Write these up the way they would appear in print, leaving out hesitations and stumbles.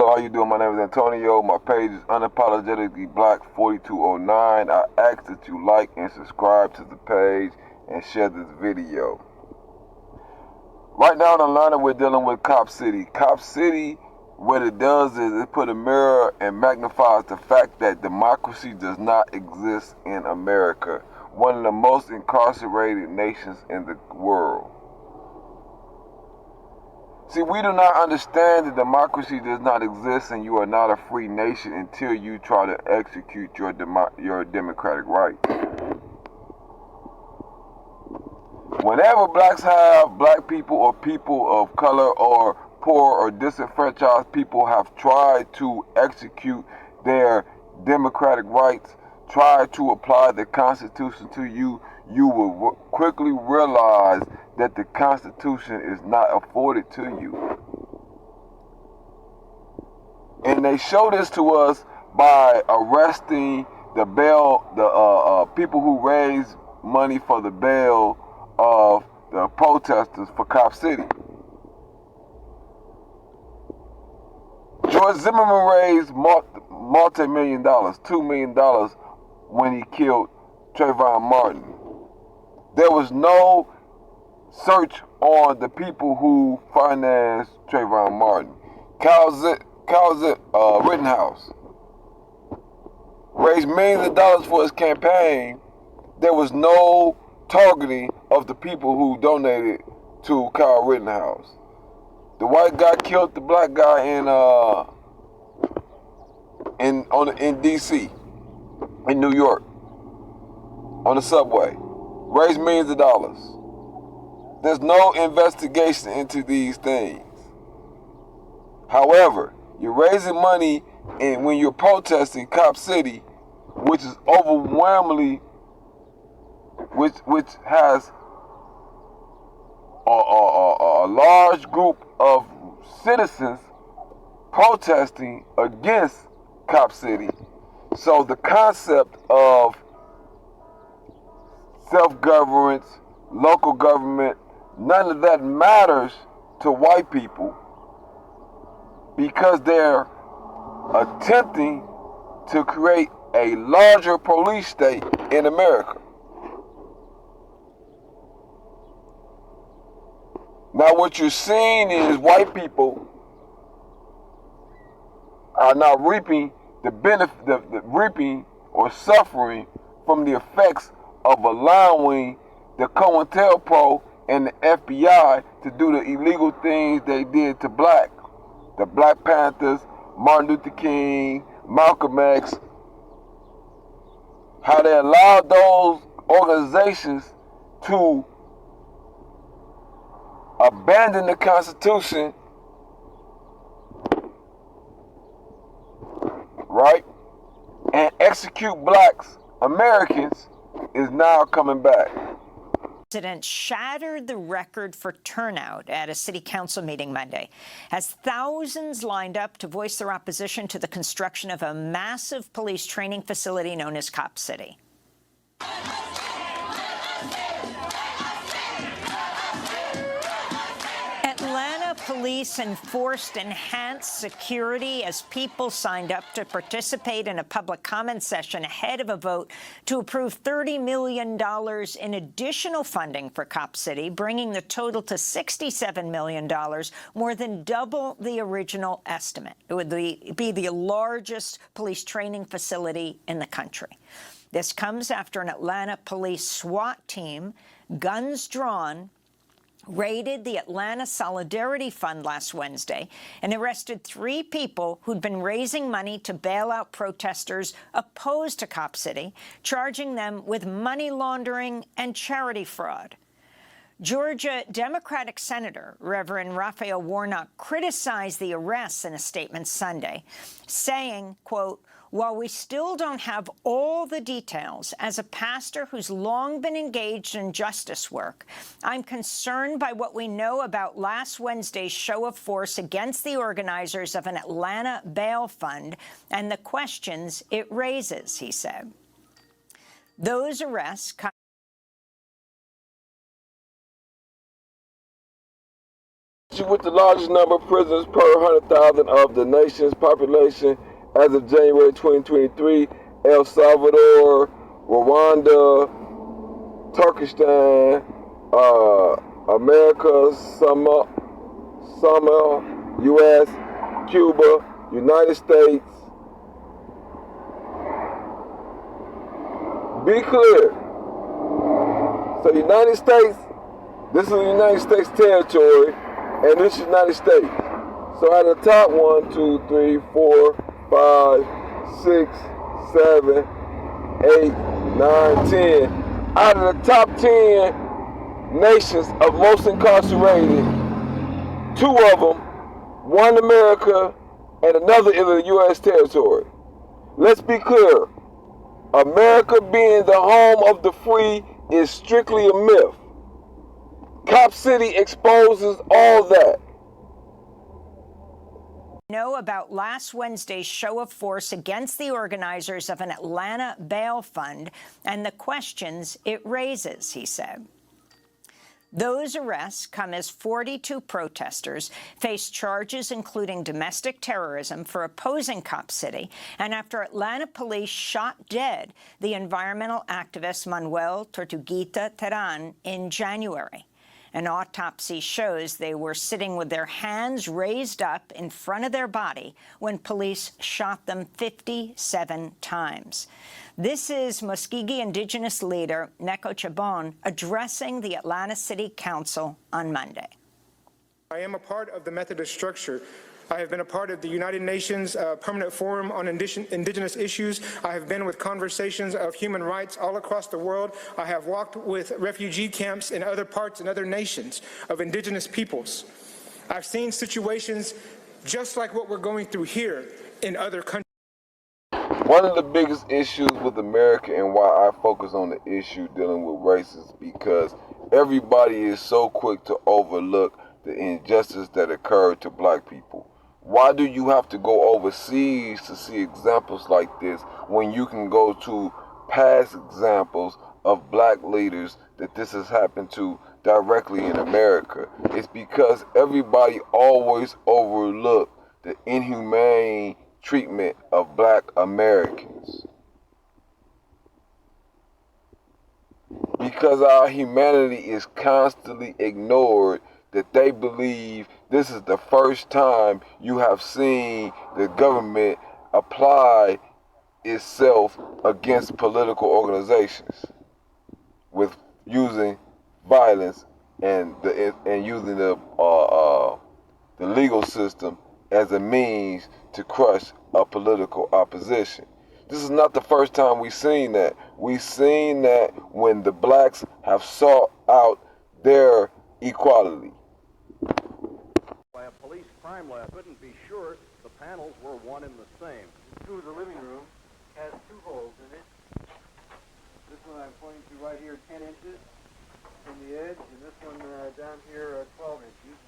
Hello, how you doing? My name is Antonio. My page is Unapologetically Black 4209. I ask that you like and subscribe to the page and share this video. Right now in Atlanta, we're dealing with Cop City. Cop City, what it does is it put a mirror and magnifies the fact that democracy does not exist in America, one of the most incarcerated nations in the world. See, we do not understand that democracy does not exist and you are not a free nation until you try to execute your democratic rights. Whenever blacks have, black people or people of color or poor or disenfranchised people have tried to execute their democratic rights, try to apply the Constitution to you, you will quickly realize that the Constitution is not afforded to you. And they show this to us by arresting the people who raise money for the bail of the protesters for Cop City. George Zimmerman raised multi-million dollars, $2 million, when he killed Trayvon Martin. There was no search on the people who financed Trayvon Martin. Kyle Rittenhouse raised millions of dollars for his campaign. There was no targeting of the people who donated to Kyle Rittenhouse. The white guy killed the black guy in D.C., in New York, on the subway. Raised millions of dollars. There's no investigation into these things. However, you're raising money and when you're protesting Cop City, which is overwhelmingly, which has a large group of citizens protesting against Cop City. So the concept of self-governance, local government, none of that matters to white people because they're attempting to create a larger police state in America. Now what you're seeing is white people are now reaping the benefit, reaping or suffering from the effects of allowing the COINTELPRO and the FBI to do the illegal things they did to black. The Black Panthers, Martin Luther King, Malcolm X, how they allowed those organizations to abandon the Constitution, right, and execute blacks, Americans, is now coming back. The president shattered the record for turnout at a city council meeting Monday as thousands lined up to voice their opposition to the construction of a massive police training facility known as Cop City. Atlanta police enforced enhanced security as people signed up to participate in a public comment session ahead of a vote to approve $30 million in additional funding for Cop City, bringing the total to $67 million, more than double the original estimate. It would be the largest police training facility in the country. This comes after an Atlanta police SWAT team, guns drawn, raided the Atlanta Solidarity Fund last Wednesday and arrested 3 people who'd been raising money to bail out protesters opposed to Cop City, charging them with money laundering and charity fraud. Georgia Democratic Senator Reverend Raphael Warnock criticized the arrests in a statement Sunday, saying, quote, "While we still don't have all the details, as a pastor who's long been engaged in justice work, I'm concerned by what we know about last Wednesday's show of force against the organizers of an Atlanta bail fund and the questions it raises," he said. Those arrests With the largest number of prisoners per 100,000 of the nation's population as of January 2023, El Salvador, Rwanda, Turkestan, America, Samoa, U.S., Cuba, United States. Be clear. So United States, this is the United States territory, and this is United States. So at the top, 1, 2, 3, 4, 5, 6, 7, 8, 9, 10. Out of the top 10 nations of most incarcerated, 2 of them, one America and another in the U.S. territory. Let's be clear. America being the home of the free is strictly a myth. Cop City exposes all that. Know about last Wednesday's show of force against the organizers of an Atlanta bail fund and the questions it raises, he said. Those arrests come as 42 protesters face charges including domestic terrorism for opposing Cop City, and after Atlanta police shot dead the environmental activist Manuel Tortuguita Terán in January. An autopsy shows they were sitting with their hands raised up in front of their body when police shot them 57 times. This is Muskogee Indigenous leader Neko Chabon addressing the Atlanta City Council on Monday. I am a part of the Methodist structure. I have been a part of the United Nations Permanent Forum on Indigenous Issues. I have been with conversations of human rights all across the world. I have walked with refugee camps in other parts and other nations of indigenous peoples. I've seen situations just like what we're going through here in other countries. One of the biggest issues with America and why I focus on the issue dealing with race is because everybody is so quick to overlook the injustice that occurred to black people. Why do you have to go overseas to see examples like this when you can go to past examples of black leaders that this has happened to directly in America? It's because everybody always overlook the inhumane treatment of black Americans. Because our humanity is constantly ignored, that they believe this is the first time you have seen the government apply itself against political organizations with using violence and using the legal system as a means to crush a political opposition. This is not the first time we've seen that. We've seen that when the blacks have sought out their equality. By a police crime lab, couldn't be sure the panels were one and the same. Through the living room has 2 holes in it. This one I'm pointing to right here, 10 inches from the edge, and this one down here, 12 inches.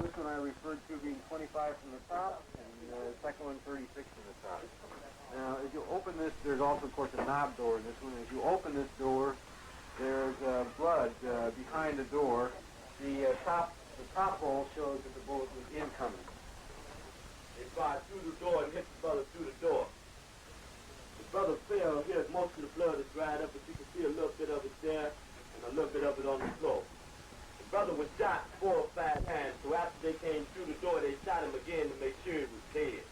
This one I referred to being 25 from the top, and the second one 36 from the top. Now, as you open this, there's also, of course, a knob door in this one. As you open this door, there's blood behind the door. The top hole shows that the bullet was incoming. They fired through the door and hit the brother through the door. The brother fell here. Most of the blood is dried up, but you can see a little bit of it there and a little bit of it on the floor. The brother was shot 4 or 5 times, so after they came through the door, they shot him again to make sure he was dead.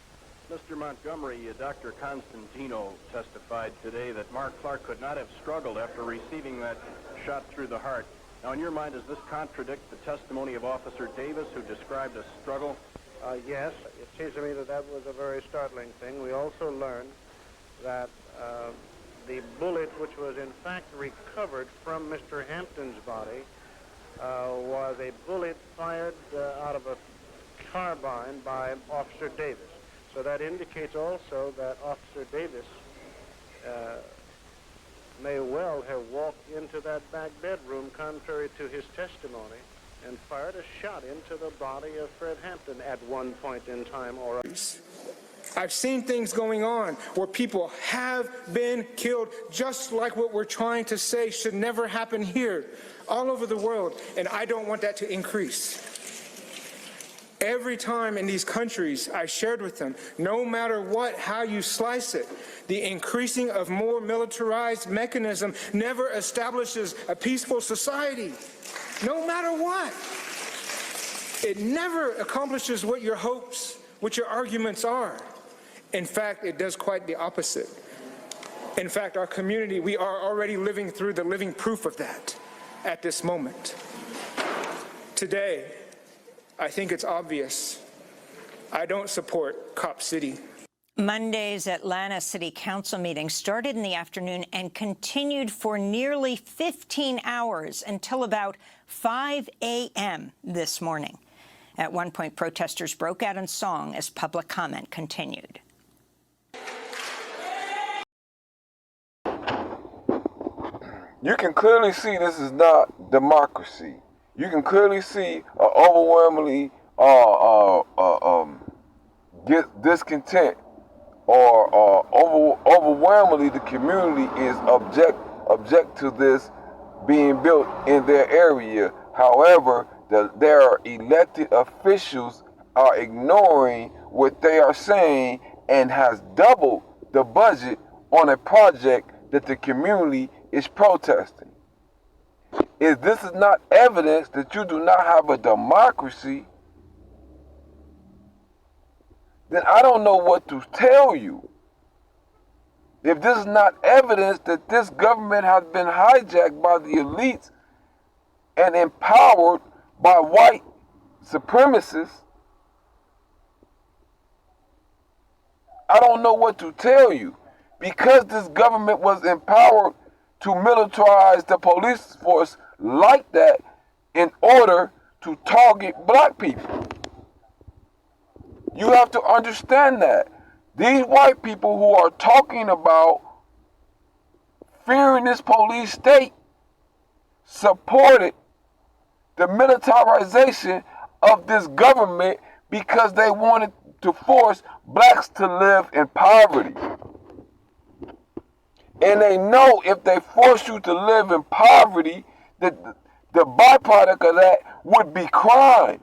Mr. Montgomery, Dr. Constantino testified today that Mark Clark could not have struggled after receiving that shot through the heart. Now, in your mind, does this contradict the testimony of Officer Davis, who described a struggle? Yes, it seems to me that that was a very startling thing. We also learned that the bullet, which was in fact recovered from Mr. Hampton's body, was a bullet fired out of a carbine by Officer Davis. So that indicates also that Officer Davis may well have walked into that back bedroom, contrary to his testimony, and fired a shot into the body of Fred Hampton at one point in time or other. I've seen things going on where people have been killed, just like what we're trying to say should never happen here, all over the world, and I don't want that to increase. Every time in these countries, I shared with them, no matter what, how you slice it, the increasing of more militarized mechanism never establishes a peaceful society, no matter what. It never accomplishes what your hopes, what your arguments are. In fact, it does quite the opposite. In fact, our community, we are already living through the living proof of that at this moment. Today, I think it's obvious. I don't support Cop City. Monday's Atlanta City Council meeting started in the afternoon and continued for nearly 15 hours until about 5 a.m. this morning. At one point, protesters broke out in song as public comment continued. You can clearly see this is not democracy. You can clearly see overwhelmingly discontent, or overwhelmingly the community is object to this being built in their area. However, their elected officials are ignoring what they are saying and has doubled the budget on a project that the community is protesting. If this is not evidence that you do not have a democracy, then I don't know what to tell you. If this is not evidence that this government has been hijacked by the elites and empowered by white supremacists, I don't know what to tell you. Because this government was empowered to militarize the police force like that in order to target black people. You have to understand that. These white people who are talking about fearing this police state supported the militarization of this government because they wanted to force blacks to live in poverty. And they know if they force you to live in poverty, that the byproduct of that would be crime.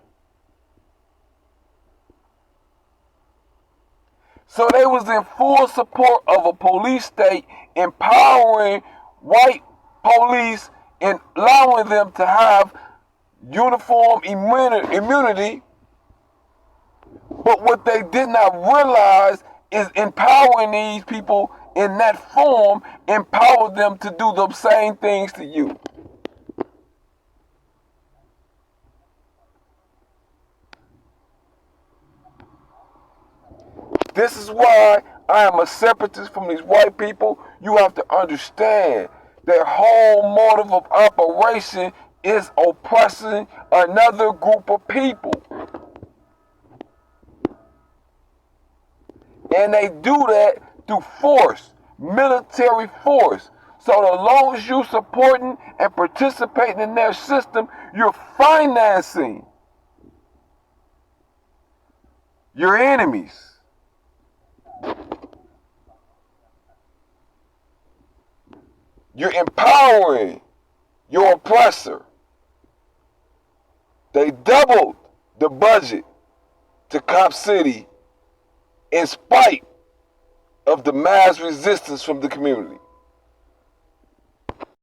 So they was in full support of a police state empowering white police and allowing them to have uniform immunity. But what they did not realize is empowering these people in that form empower them to do the same things to you. This is why I am a separatist from these white people. You have to understand their whole motive of operation is oppressing another group of people. And they do that through force, military force. So as long as you're supporting and participating in their system, you're financing your enemies. You're empowering your oppressor. They doubled the budget to Cop City in spite of the mass resistance from the community.